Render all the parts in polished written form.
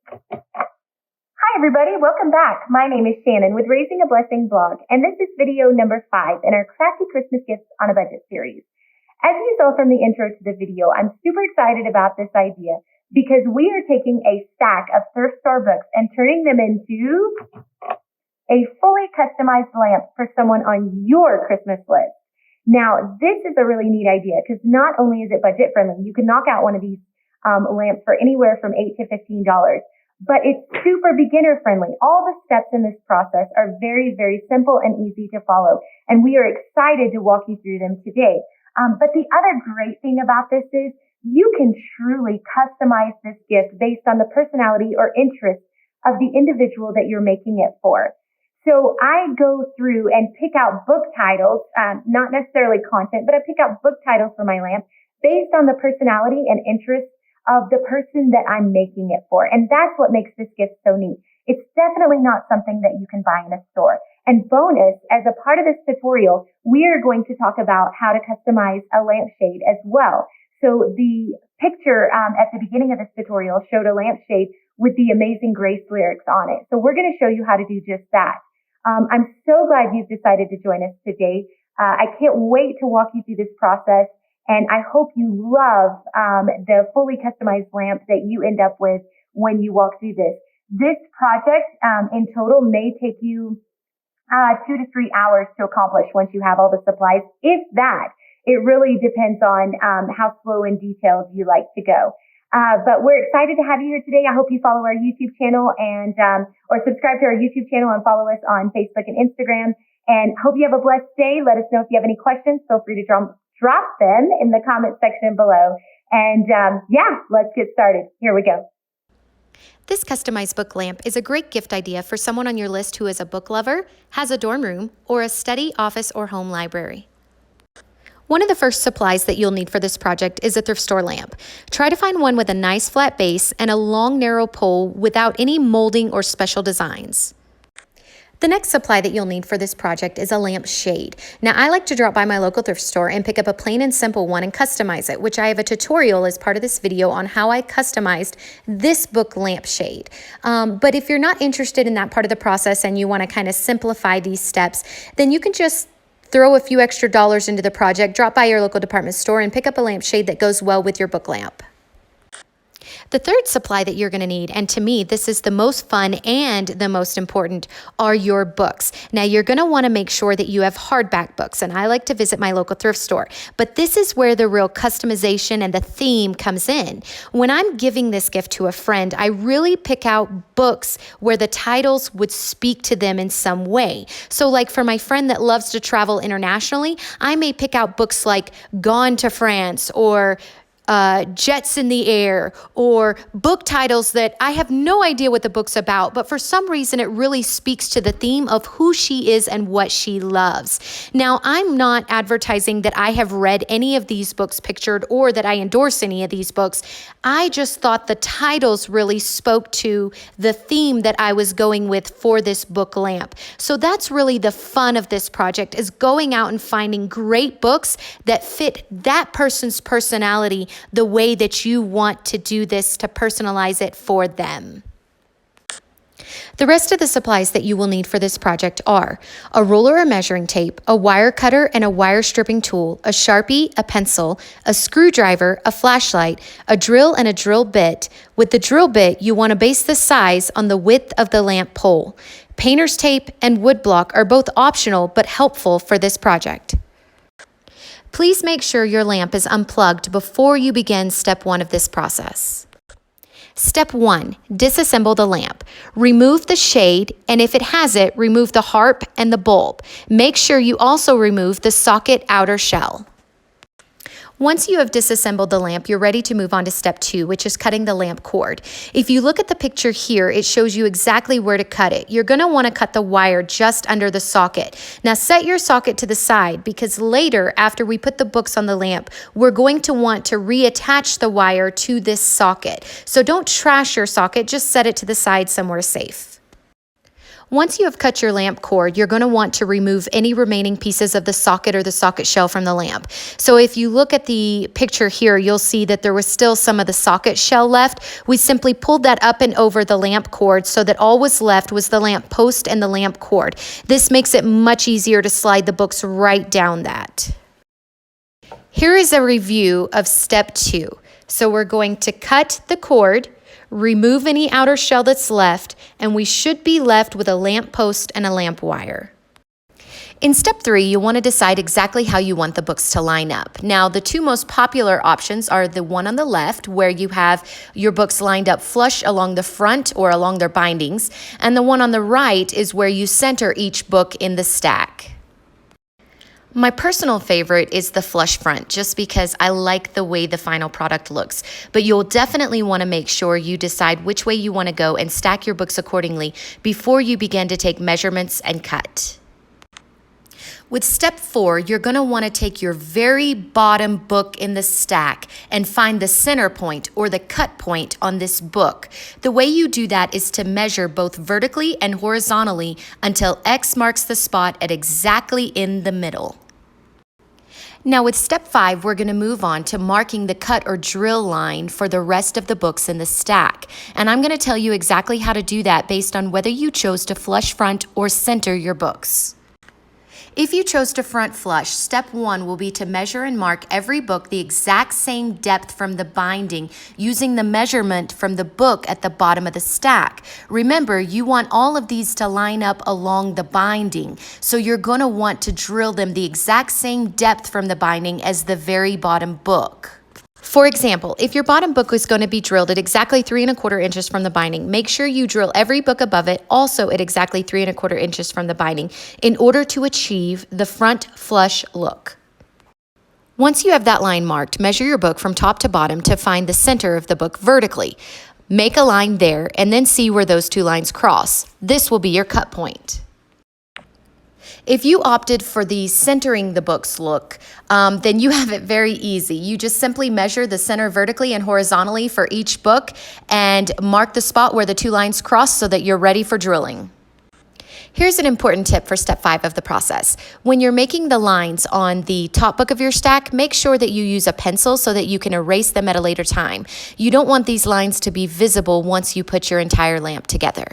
Hi everybody, welcome back. My name is Shannon with Raising a Blessing blog, and this is video number 5 in our Crafty Christmas Gifts on a Budget series. As you saw from the intro to the video, I'm super excited about this idea because we are taking a stack of thrift store books and turning them into a fully customized lamp for someone on your Christmas list. Now, this is a really neat idea because not only is it budget friendly, you can knock out one of these lamps for anywhere from $8 to $15. But it's super beginner friendly. All the steps in this process are very, very simple and easy to follow. And we are excited to walk you through them today. But the other great thing about this is you can truly customize this gift based on the personality or interest of the individual that you're making it for. So I go through and pick out book titles, not necessarily content, but I pick out book titles for my lamp based on the personality and interest of the person that I'm making it for. And that's what makes this gift so neat. It's definitely not something that you can buy in a store. And bonus, as a part of this tutorial, we are going to talk about how to customize a lampshade as well. So the picture at the beginning of this tutorial showed a lampshade with the Amazing Grace lyrics on it. So we're going to show you how to do just that. I'm so glad you've decided to join us today. I can't wait to walk you through this process. And I hope you love the fully customized lamp that you end up with when you walk through this. This project in total may take you 2 to 3 hours to accomplish once you have all the supplies, if that. It really depends on how slow and detailed you like to go. But we're excited to have you here today. I hope you follow our YouTube channel and or subscribe to our YouTube channel and follow us on Facebook and Instagram. And hope you have a blessed day. Let us know if you have any questions. Feel free to drop them in the comment section below. And let's get started. Here we go. This customized book lamp is a great gift idea for someone on your list who is a book lover, has a dorm room, or a study, office, or home library. One of the first supplies that you'll need for this project is a thrift store lamp. Try to find one with a nice flat base and a long narrow pole without any molding or special designs. The next supply that you'll need for this project is a lamp shade. Now, I like to drop by my local thrift store and pick up a plain and simple one and customize it, which I have a tutorial as part of this video on how I customized this book lamp shade. But if you're not interested in that part of the process and you want to kind of simplify these steps, then you can just throw a few extra dollars into the project, drop by your local department store and pick up a lamp shade that goes well with your book lamp. The third supply that you're going to need, and to me, this is the most fun and the most important, are your books. Now, you're going to want to make sure that you have hardback books, and I like to visit my local thrift store. But this is where the real customization and the theme comes in. When I'm giving this gift to a friend, I really pick out books where the titles would speak to them in some way. So like for my friend that loves to travel internationally, I may pick out books like Gone to France or Jets in the Air, or book titles that I have no idea what the book's about, but for some reason it really speaks to the theme of who she is and what she loves. Now, I'm not advertising that I have read any of these books pictured or that I endorse any of these books. I just thought the titles really spoke to the theme that I was going with for this book lamp. So that's really the fun of this project, is going out and finding great books that fit that person's personality the way that you want to do this to personalize it for them. The rest of the supplies that you will need for this project are a ruler or measuring tape, a wire cutter and a wire stripping tool, a Sharpie, a pencil, a screwdriver, a flashlight, a drill and a drill bit. With the drill bit, you want to base the size on the width of the lamp pole. Painter's tape and wood block are both optional but helpful for this project. Please make sure your lamp is unplugged before you begin step 1 of this process. Step 1, disassemble the lamp. Remove the shade, and if it has it, remove the harp and the bulb. Make sure you also remove the socket outer shell. Once you have disassembled the lamp, you're ready to move on to step 2, which is cutting the lamp cord. If you look at the picture here, it shows you exactly where to cut it. You're going to want to cut the wire just under the socket. Now set your socket to the side, because later, after we put the books on the lamp, we're going to want to reattach the wire to this socket. So don't trash your socket, just set it to the side somewhere safe. Once you have cut your lamp cord, you're going to want to remove any remaining pieces of the socket or the socket shell from the lamp. So if you look at the picture here, you'll see that there was still some of the socket shell left. We simply pulled that up and over the lamp cord so that all was left was the lamp post and the lamp cord. This makes it much easier to slide the books right down that. Here is a review of step 2. So we're going to cut the cord, remove any outer shell that's left, and we should be left with a lamp post and a lamp wire. In step 3, you want to decide exactly how you want the books to line up. Now, the two most popular options are the one on the left, where you have your books lined up flush along the front or along their bindings, and the one on the right is where you center each book in the stack. My personal favorite is the flush front, just because I like the way the final product looks. But you'll definitely want to make sure you decide which way you want to go and stack your books accordingly before you begin to take measurements and cut. With step 4, you're going to want to take your very bottom book in the stack and find the center point or the cut point on this book. The way you do that is to measure both vertically and horizontally until X marks the spot at exactly in the middle. Now with step 5, we're going to move on to marking the cut or drill line for the rest of the books in the stack. And I'm going to tell you exactly how to do that based on whether you chose to flush front or center your books. If you chose to front flush, step 1 will be to measure and mark every book the exact same depth from the binding using the measurement from the book at the bottom of the stack. Remember, you want all of these to line up along the binding, so you're going to want to drill them the exact same depth from the binding as the very bottom book. For example, if your bottom book is going to be drilled at exactly 3 1/4 inches from the binding, make sure you drill every book above it also at exactly 3 1/4 inches from the binding in order to achieve the front flush look. Once you have that line marked, measure your book from top to bottom to find the center of the book vertically. Make a line there and then see where those two lines cross. This will be your cut point. If you opted for the centering the books look, then you have it very easy. You just simply measure the center vertically and horizontally for each book and mark the spot where the two lines cross so that you're ready for drilling. Here's an important tip for step 5 of the process. When you're making the lines on the top book of your stack, make sure that you use a pencil so that you can erase them at a later time. You don't want these lines to be visible once you put your entire lamp together.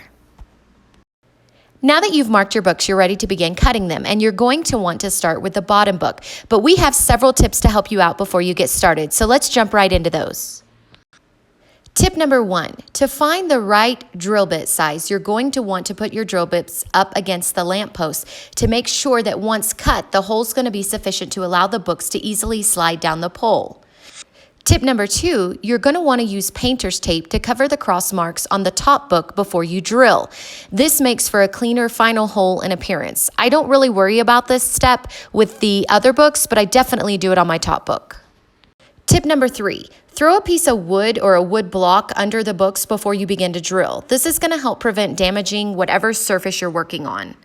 Now that you've marked your books, you're ready to begin cutting them, and you're going to want to start with the bottom book. But we have several tips to help you out before you get started, so let's jump right into those. Tip number 1, to find the right drill bit size, you're going to want to put your drill bits up against the lamp post to make sure that once cut, the hole's going to be sufficient to allow the books to easily slide down the pole. Tip number 2, you're going to want to use painter's tape to cover the cross marks on the top book before you drill. This makes for a cleaner final hole in appearance. I don't really worry about this step with the other books, but I definitely do it on my top book. Tip number 3, throw a piece of wood or a wood block under the books before you begin to drill. This is going to help prevent damaging whatever surface you're working on.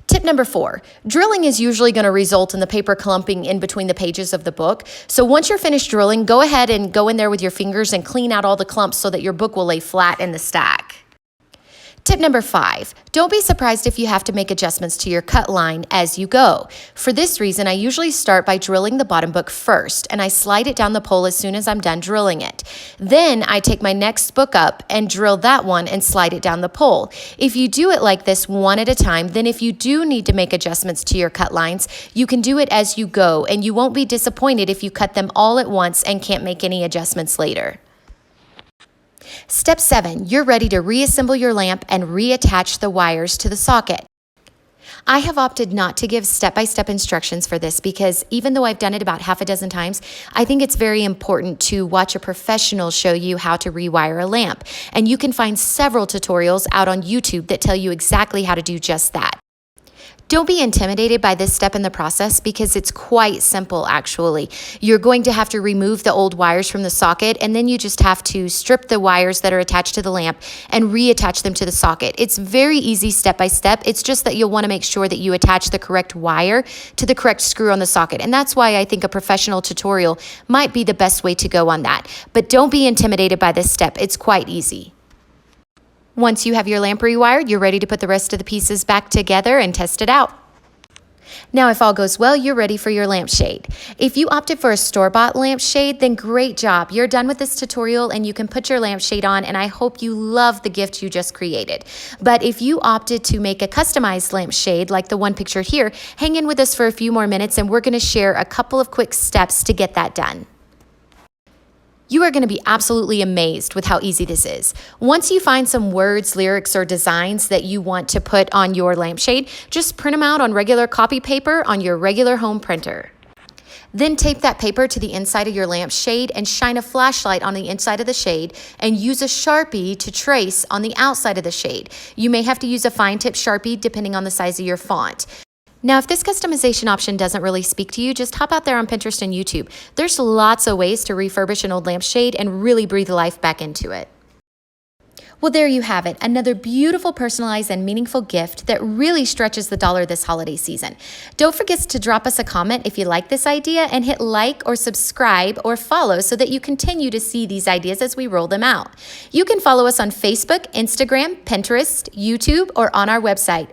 Tip number 4, drilling is usually going to result in the paper clumping in between the pages of the book. So once you're finished drilling, go ahead and go in there with your fingers and clean out all the clumps so that your book will lay flat in the stack. Tip number 5, don't be surprised if you have to make adjustments to your cut line as you go. For this reason, I usually start by drilling the bottom book first, and I slide it down the pole as soon as I'm done drilling it. Then I take my next book up and drill that one and slide it down the pole. If you do it like this one at a time, then if you do need to make adjustments to your cut lines, you can do it as you go, and you won't be disappointed if you cut them all at once and can't make any adjustments later. Step 7, you're ready to reassemble your lamp and reattach the wires to the socket. I have opted not to give step-by-step instructions for this because even though I've done it about half a dozen times, I think it's very important to watch a professional show you how to rewire a lamp. And you can find several tutorials out on YouTube that tell you exactly how to do just that. Don't be intimidated by this step in the process because it's quite simple actually. You're going to have to remove the old wires from the socket, and then you just have to strip the wires that are attached to the lamp and reattach them to the socket. It's very easy step by step. It's just that you'll want to make sure that you attach the correct wire to the correct screw on the socket. And that's why I think a professional tutorial might be the best way to go on that. But don't be intimidated by this step. It's quite easy. Once you have your lamp rewired, you're ready to put the rest of the pieces back together and test it out. Now, if all goes well, you're ready for your lampshade. If you opted for a store-bought lampshade, then great job. You're done with this tutorial and you can put your lampshade on, and I hope you love the gift you just created. But if you opted to make a customized lampshade like the one pictured here, hang in with us for a few more minutes and we're going to share a couple of quick steps to get that done. You are going to be absolutely amazed with how easy this is. Once you find some words, lyrics, or designs that you want to put on your lampshade, just print them out on regular copy paper on your regular home printer. Then tape that paper to the inside of your lampshade and shine a flashlight on the inside of the shade and use a Sharpie to trace on the outside of the shade. You may have to use a fine tip Sharpie depending on the size of your font. Now, if this customization option doesn't really speak to you, just hop out there on Pinterest and YouTube. There's lots of ways to refurbish an old lampshade and really breathe life back into it. Well, there you have it, another beautiful, personalized, and meaningful gift that really stretches the dollar this holiday season. Don't forget to drop us a comment if you like this idea and hit like or subscribe or follow so that you continue to see these ideas as we roll them out. You can follow us on Facebook, Instagram, Pinterest, YouTube, or on our website,